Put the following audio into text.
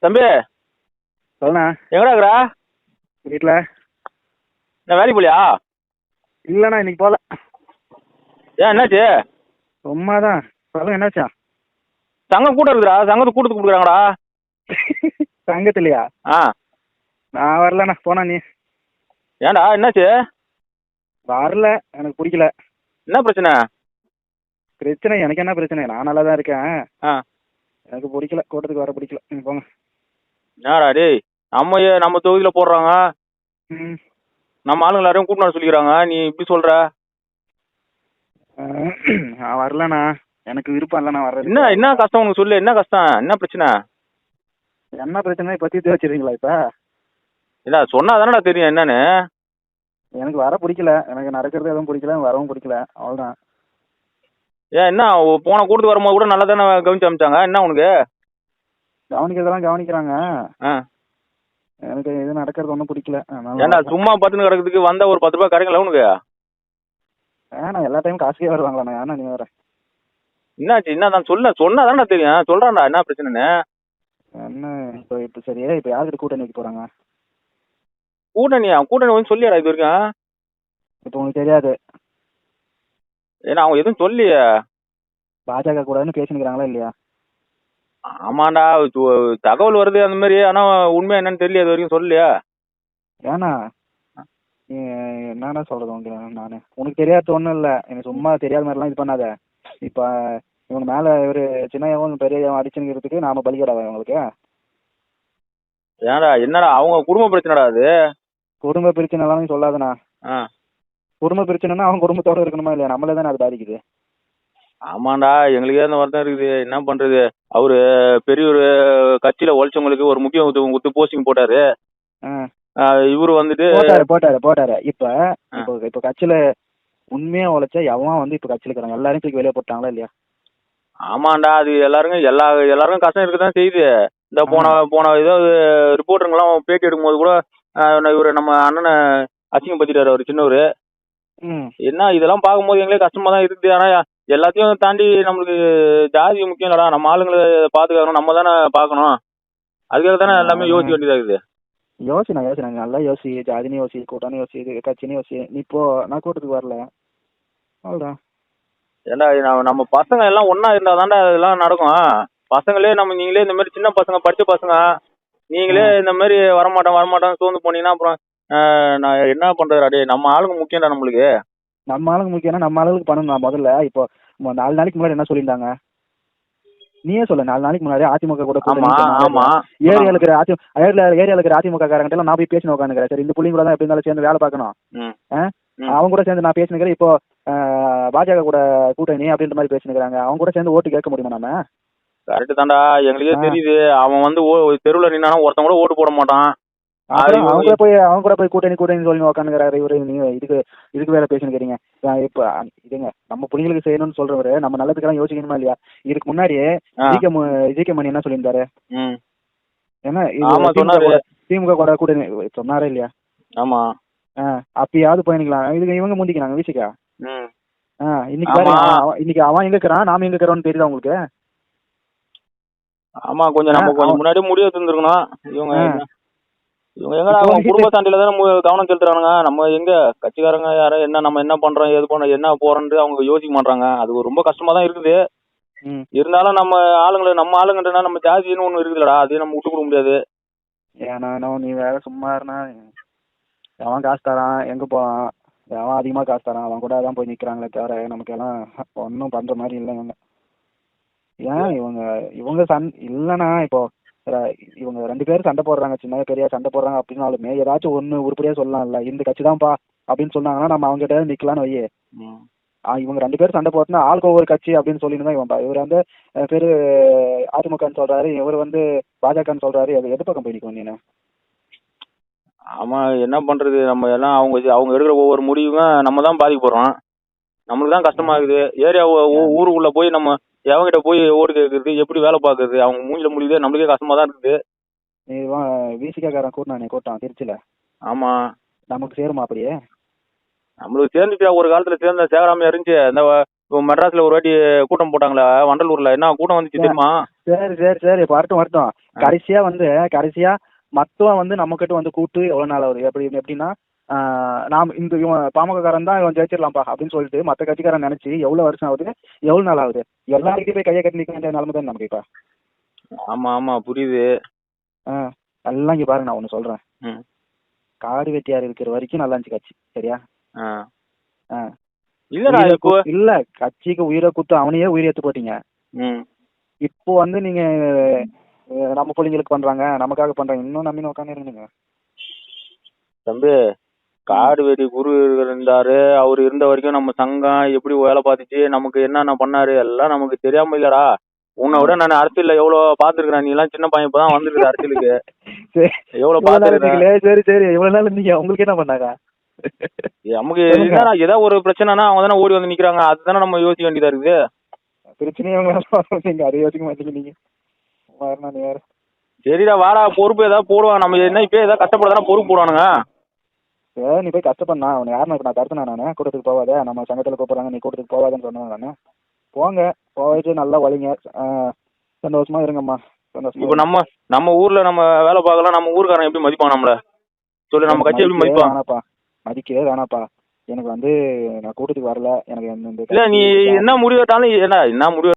தம்பி, சொல்லுண்ணா. எங்கடா இருக்கிற? வீட்டில். நான் வேலைக்கு போலியா? இல்லைண்ணா, இன்னைக்கு போகல. ஏன், என்னாச்சு? சும்மா தான். சொல்லுங்க, என்னாச்சா? சங்கம் கூட்டம் இருக்குடா, சங்கத்துக்கு கூட்டத்துக்கு கொடுக்குறாங்கடா. சங்கத்துலையா? ஆ. நான் வரலண்ணா, போனா நீ. ஏன்டா, என்னாச்சு? வரல, எனக்கு பிடிக்கல. என்ன பிரச்சனை? பிரச்சனை எனக்கு என்ன பிரச்சனை? நான் நல்லா தான் இருக்கேன். ஆ. எனக்கு பிடிக்கல, கூட்டத்துக்கு வர பிடிக்கல. நீங்கள் போங்க. ஏன்டா டேய், நம்ம தொகுதியில் போடுறாங்க, ம். நம்ம ஆளுங்க எல்லாரையும் கூட்டிட்டு வர சொல்லிக்கிறாங்க, நீ இப்படி சொல்ற? நான் வரலண்ணா, எனக்கு விருப்பம் இல்லைண்ணா வர்றது. என்ன கஷ்டம் உனக்கு சொல்லு, என்ன கஷ்டம், என்ன பிரச்சனை? என்ன பிரச்சனை இப்போ தீர்த்து வச்சிருக்கீங்களா? இப்போ இல்லை, சொன்னா தானடா தெரியும் என்னன்னு. எனக்கு வர பிடிக்கல, எனக்கு நடக்கிறது எதுவும் பிடிக்கல, வரவும் பிடிக்கல, அவ்வளோதான். ஏன், என்ன போன கூட்டத்துக்கு வரும்போது கூட நல்லா தானே கவனிச்சு அமிச்சாங்க, என்ன உனக்கு? கவனிக்கிறதெல்லாம் கவனிக்கிறாங்க. ஆ. எனக்கு இது நடக்கிறது ஒன்றும் பிடிக்கல. ஏன்டா சும்மா பத்துன்னு கிடக்கிறதுக்கு வந்தா ஒரு 10 ரூபாய் கிடைக்கல உனக்கு? நான் எல்லா டைமும் காசுக்கே வருவாங்களாண்ணா, ஏன்னா நீ வேற. என்னாச்சு, என்னதான் சொன்னா தானே தெரியும், சொல்றான்டா என்ன பிரச்சனைன்னு. என்ன இப்போ சரி, இப்போ யார்கிட்ட கூட்டணி வைக்க போறாங்க? கூட்டணி வந்து சொல்லியாடா இது வரைக்கும்? இப்போ உங்களுக்கு தெரியாது. ஏன்னா அவங்க எதுவும் சொல்லியே. பாஜக கூடன்னு பேசினுக்கிறாங்களா இல்லையா? ஆமாண்டா, தகவல் வருது அந்த மாதிரி, ஆனா உண்மை என்னன்னு தெரியல, இது வரைக்கும் சொல்லலையா? ஏன்னா என்னன்னா சொல்றது உங்களுக்கு? நான் உனக்கு தெரியாது ஒன்றும் இல்லை, எனக்கு சும்மா தெரியாத மாதிரிலாம் இது பண்ணாத. இப்போ இவங்க மேலே ஒரு சின்ன பெரிய அடிச்சுங்கிறதுக்கு நாம பலிக்கடாவா இவங்களுக்கு? ஏன்டா, என்னடா அவங்க குடும்ப பிரச்சனைடா அது. குடும்ப பிரச்சனைலாம் சொல்லாதண்ணா. ஆ. குடும்ப பிரச்சனைனா அவங்க குடும்பத்தோட இருக்கணுமா இல்லையா? நம்மளே தானே அது பாதிக்குது. ஆமாண்டா, எங்களுக்கே அந்த வருத்தம் இருக்குது, என்ன பண்றது. அவரு பெரிய ஒரு கட்சியில உழைச்சவங்களுக்கு ஒரு முக்கியத்துவம் கொடுத்து போஸ்டிங் போட்டாரு. இவரு வந்துட்டு போட்டாரு. இப்ப கட்சியில உண்மையா உழைச்சா எவன் வந்து இப்ப கட்சியில இருக்கிறாங்க எல்லாரும் தூக்கி வெளியே போட்டாங்களா இல்லையா? ஆமாண்டா, அது எல்லாருக்கும் கஷ்டம் இருக்குதான் செய்யுது. இந்த போன ஏதோ ரிப்போர்ட்டருங்கெல்லாம் பேட்டி எடுக்கும்போது கூட இவரு நம்ம அண்ணனை அசிங்கப்படுத்திட்டாரு அவரு சின்னவரு. என்ன இதெல்லாம் பார்க்கும்போது எங்களே கஷ்டமா தான் இருக்குது. ஆனா எல்லாத்தையும் தாண்டி நம்மளுக்கு ஜாதி முக்கியம் இல்லடா, நம்ம ஆளுங்களை பாத்துக்கணும், நம்ம தானே பார்க்கணும். அதுக்காக தானே எல்லாமே யோசிக்க வேண்டியதா இருக்குது. யோசி நல்லா யோசி, ஜாதினி யோசி, கூட்டானி யோசி, கட்சினி யோசி. நீ இப்போ நான் கூட்டத்துக்கு வரல, அவ்வளோதான். ஏண்டா, நம்ம பசங்க எல்லாம் ஒன்னா இருந்தா தாண்டா இதெல்லாம் நடக்கும். பசங்களே நீங்களே இந்த மாதிரி சின்ன பசங்க, படிச்ச பசங்க, நீங்களே இந்த மாதிரி வரமாட்டோம் சோர்ந்து போனீங்கன்னா அப்புறம் நான் என்ன பண்றது? அடே, நம்ம ஆளுங்க முக்கியம்டா நம்மளுக்கு. நம்ம ஆளுங்க முக்கியம்னா நம்ம ஆளுங்களுக்கு பண்ணணும் முதல்ல. இப்போ 4 நாளைக்கு முன்னாடி என்ன சொல்லியிருந்தாங்க நீயே சொல்ல? 4 நாளைக்கு முன்னாடி அதிமுக கூட ஏரியால இருக்கிற அதிமுக காரங்கிட்ட எல்லாம் நான் போய் பேசின உட்காந்துக்கிறேன். சரி, இந்த புள்ளிங்க கூட தான் எப்படி இருந்தாலும் சேர்ந்து வேலை பார்க்கணும். அவங்க கூட சேர்ந்து நான் பேசினுக்கிறேன். இப்போ பாஜக கூட கூட்டணி அப்படின்ற மாதிரி பேசினுக்கிறாங்க. அவங்க கூட சேர்ந்து ஓட்டு கேட்க முடியுமா நம்ம? கரெக்ட் தான்டா, எங்களுக்கே தெரியுது. அவன் வந்து தெருவில் நின்னா ஒருத்தன் கூட ஓட்டு போட மாட்டான். அவங்க கூட போய் கூட்டணி சொல்லி உட்காந்துக்கிறாரு இவரு. நீங்க இதுக்கு வேலை பேசினுக்கிறீங்க. இப்ப இதுங்க நம்ம புள்ளிங்களுக்கு செய்யணும்னு சொல்றவரு நம்ம நல்லதுக்கெல்லாம் யோசிக்கணுமா இல்லையா? இதுக்கு முன்னாடி ஜிகே மணி என்ன சொல்லியிருந்தாரு? ஏன்னா திமுக கூட கூட்டணி சொன்னாரே இல்லையா? ஆமா. அப்பயாவது போயிக்கலாம். இதுக்கு இவங்க முந்திக்கிறாங்க வீசிக்கா. இன்னைக்கு அவன் எங்க இருக்கிறான், நாம எங்க இருக்கிறோம்னு தெரியுதா உங்களுக்கு? ஆமா, கொஞ்சம் முன்னாடி முடிவு தந்துருக்கணும். இவங்க எங்கடா அவங்க குடும்ப சாண்டில தானே கவனம் செலுத்துறானுங்க. நம்ம எங்க கட்சிக்காரங்க யாரும் என்ன நம்ம என்ன பண்றோம், எது பண்ண என்ன போறோம்னு அவங்க யோசிக்க மாட்டாங்க. அது ரொம்ப கஷ்டமா தான் இருக்குது. இருந்தாலும் நம்ம ஆளுங்கன்றா நம்ம ஜாதின்னு ஒண்ணு இருக்குல்லடா, அதையும் நம்ம விட்டு கொடுக்க முடியாது. ஏன்னா நீ வேற சும்மா இருந்தா எவன் காசு தரான், எங்க போவான், எவன் அதிகமா காசு தரான் அவன் கூட தான் போய் நிக்கிறாங்களே தவிர நமக்கு எல்லாம் ஒன்னும் பண்ற மாதிரி இல்லைங்க. ஏன் இவங்க இல்லைன்னா இப்போ இவங்க 2 பேரும் சண்டை போடுறாங்க, சின்ன பெரிய சண்டை போடுறாங்க அப்படின்னாலுமே ஏதாச்சும் ஒண்ணு உருப்படியா சொல்லலாம்ல. இந்த கட்சி தான்ப்பா அப்படின்னு சொன்னாங்கன்னா நம்ம அவங்க கிட்ட நிக்கலாம்னு வையே. இவங்க 2 பேரும் சண்டை போட்டுனா ஆளுக்கு ஒவ்வொரு கட்சி அப்படின்னு சொல்லிட்டு இவன் இவர் வந்து பேரு அதிமுகன்னு சொல்றாரு, இவர் வந்து பாஜகன்னு சொல்றாரு. எது பக்கம் போய் நிற்கும் நீ? ஆமா, என்ன பண்றது? நம்ம எல்லாம் அவங்க எடுக்கிற ஒவ்வொரு முடிவும் நம்ம தான் பாதிக்கப்படுறோம். நம்மளுக்கு தான் கஷ்டமா இருக்குது. ஏரியா ஊருக்குள்ள போய் நம்ம எவங்கிட்ட போய் ஓட்டு கேட்கறது, எப்படி வேலை பார்க்கறது, அவங்க மூஞ்சில முடியுது, நம்மளுக்கே கஷ்டமா தான் இருக்குது. நீ விசிகாரன் கூட்டான் திருச்சியில. ஆமா, நமக்கு சேருமா? அப்படியே நம்மளுக்கு சேர்ந்துச்சா? ஒரு காலத்துல சேர்ந்த சேராம இருந்துச்சு. இந்த இப்போ மெட்ராஸ்ல ஒரு வாட்டி கூட்டம் போட்டாங்களே வண்டலூர்ல, என்ன கூட்டம் வந்துச்சு தெரியுமா? சரி சரி சரி வரட்டும். கடைசியா மத்தவன் வந்து நம்ம கிட்ட வந்து கூட்டு எவ்வளவு நாள் ஆகுது? எப்படின்னா நாம் இந்த இவன் பாமகக்காரன் தான் இவன் ஜெயிச்சிடலாம்ப்பா அப்படின்னு சொல்லிட்டு மத்த கட்சிக்காரன் நினைச்சு எவ்வளவு வருஷம் ஆகுது, எவ்வளவு நாள் ஆகுது? எல்லாருக்கிட்டையும் போய் கையை கட்டி நிக்க வேண்டிய நிலைமை தான் நமக்கு இப்ப. ஆமா ஆமா புரியுது. எல்லாம் இங்க பாருங்க, நான் ஒண்ணு சொல்றேன். ம். காடு வெட்டியார் இருக்கிற வரைக்கும் நல்லா இருந்துச்சு கட்சி, சரியா? ஆ. ஆ. இல்லடா உயிரை இப்போ இல்ல, கட்சிக்கு உயிரை குத்து அவனையே உயிரை ஏத்து போட்டீங்க. ம். இப்போ வந்து நீங்க நம்ம பிள்ளைங்களுக்கு பண்றாங்க, நமக்காக பண்றாங்க, இன்னும் நம்பி உட்காந்துருங்க தம்பி. காடு வெடி குரு இருந்தாரு, அவர் இருந்த வரைக்கும் நம்ம சங்கம் எப்படி வேலை பார்த்துச்சு, நமக்கு என்னென்ன பண்ணாரு எல்லாம் நமக்கு தெரியாம இல்லடா. உன்னை விட நான் அரசியல்ல எவ்வளவு பாத்துருக்கிறேன். நீ எல்லாம் சின்ன பையன் இப்பதான் வந்துருக்குற அரசியலுக்கு. எவ்வளவு பாத்துருக்கேன். சரி சரி இவ்வளவு நாள் இருந்தீங்க, உங்களுக்கு என்ன பண்ணாங்க? நமக்கு என்னடா ஏதாவது ஒரு பிரச்சனைனா அவங்க தானே ஓடி வந்து நிக்கிறாங்க, அதுதானே நம்ம யோசிக்க வேண்டியதா இருக்குது. பிரச்சனையே நீங்க அதை யோசிக்க மாட்டீங்க. நீங்க நீ வேற. சரிடா வாடா, பொறுப்பு ஏதாவது போடுவாங்க. நம்ம என்ன இப்ப ஏதாவது கஷ்டப்படாதானே பொறுப்பு போடுவானுங்க. நீ போய் கஷ்டப்பண்ணா அவனை யாருன்னு இப்ப நான் தடுத்தனா? நானு கூட்டத்துக்கு போவாத, நம்ம சங்கத்துல கூப்பிடுறாங்க, நீ கூட்டத்துக்கு போவாதன்னு சொன்னேன் நானு. போங்க, போயிட்டு நல்லா வலிங்க, சந்தோஷமா இருங்கம்மா. இப்ப நம்ம ஊர்ல நம்ம வேலை பார்க்கலாம், நம்ம ஊருக்காரன் எப்படி மதிப்பான் நம்மள சொல்லு? நம்ம கட்சி எப்படி மதிப்பான்? மதிக்கவே வேணாப்பா. எனக்கு வந்து நான் கூட்டத்துக்கு வரல, எனக்கு இல்ல நீ என்ன முடிவு எடுத்தாலும் என்ன முடிவு